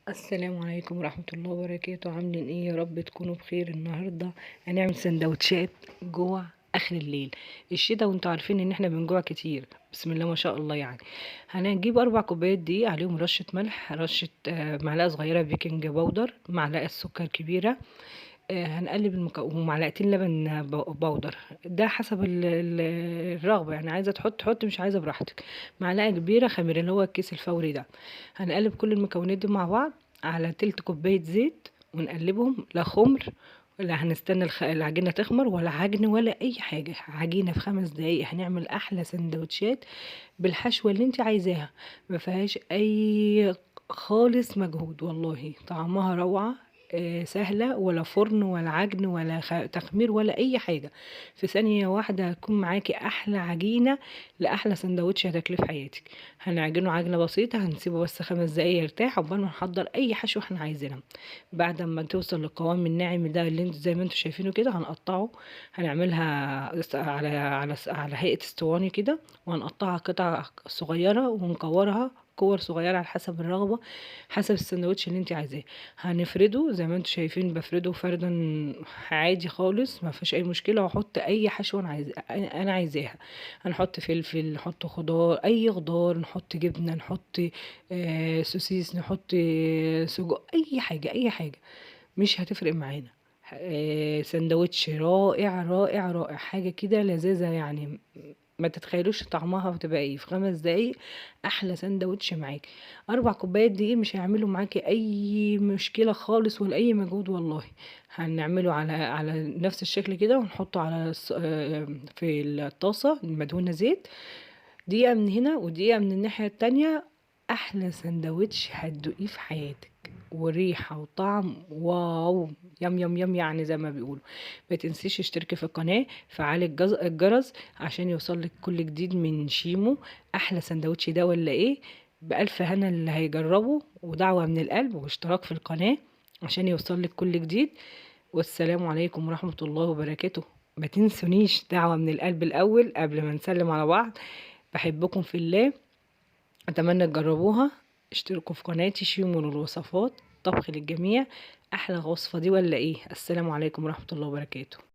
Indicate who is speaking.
Speaker 1: السلام عليكم ورحمة الله وبركاته. عاملين ايه؟ يا رب تكونوا بخير. النهاردة هنعمل سندوتشات جوع اخر الليل. الشتا وانتوا عارفين ان احنا بنجوع كتير، بسم الله ما شاء الله يعني. هنجيب 4 كوبايات دقيق، عليهم رشة ملح، رشة معلقة صغيرة بيكنج باودر، معلقة سكر كبيرة. هنقلب ومعلقتين لبن بودر. ده حسب الرغبة، يعني عايزة تحط مش عايزة براحتك. معلقة كبيرة خميرة اللي هو الكيس الفوري ده. هنقلب كل المكونات دي مع بعض على تلت كوباية زيت، ونقلبهم. لا خمر، لا هنستنى العجينة تخمر، ولا عجن ولا أي حاجة. عجينة في 5 دقايق هنعمل أحلى سندوتشات بالحشوة اللي انت عايزاها. ما فيهاش أي خالص مجهود، والله طعمها روعة. سهلة، ولا فرن ولا عجن ولا تخمير ولا أي حاجة. في ثانية واحدة هتكون معاكي أحلى عجينة لأحلى سندوتش هتاكليه في حياتك. هنعجنه عجنة بسيطة، هنسيبه بس 5 دقايق يرتاح عقبال ما نحضر أي حشو احنا عايزينها. بعد ما توصل للقوام الناعم ده اللي انتوا زي ما انتوا شايفينه كده، هنقطعه. هنعملها على هيئة اسطواني كده، وهنقطعها قطع صغيرة ونكورها كور صغيرة على حسب الرغبة، حسب السندوتش اللي انت عايزاه. هنفرده زي ما انتوا شايفين، بفرده فردا عادي خالص، ما فيش اي مشكلة. واحط اي حشوة انا عايزاها. هنحط فلفل، نحط خضار، اي خضار، نحط جبنة، نحط سوسيس، نحط سجق، اي حاجة اي حاجة، مش هتفرق معانا. سندوتش رائع رائع رائع، حاجة كده لذيذة يعني. ما تتخيلوش طعمها بتبقى ايه في 5 دقايق. احلى سندوتش معاكي. 4 كوبايات دقيق مش هيعملوا معاكي اي مشكلة خالص ولا اي مجهود والله. هنعمله على نفس الشكل كده، ونحطه على في الطاسة المدهونة زيت. دقيقة من هنا ودقيقة من الناحية التانية. أحلى سندوتش هتدوقيه في حياتك، وريحة وطعم واو. يم يم يم يعني زي ما بيقولوا. ما تنسيش اشتركي في القناة، فعلي الجرس عشان يوصلك كل جديد من شيمو. أحلى سندوتش ده ولا ايه؟ بألف هنا اللي هيجربه، ودعوة من القلب واشتراك في القناة عشان يوصلك كل جديد. والسلام عليكم ورحمة الله وبركاته. ما تنسونيش دعوة من القلب الأول قبل ما نسلم على بعض. بحبكم في الله، أتمنى تجربوها. اشتركوا في قناتي شيمو الوصفات، طبخ للجميع. أحلى وصفة دي ولا إيه؟ السلام عليكم ورحمة الله وبركاته.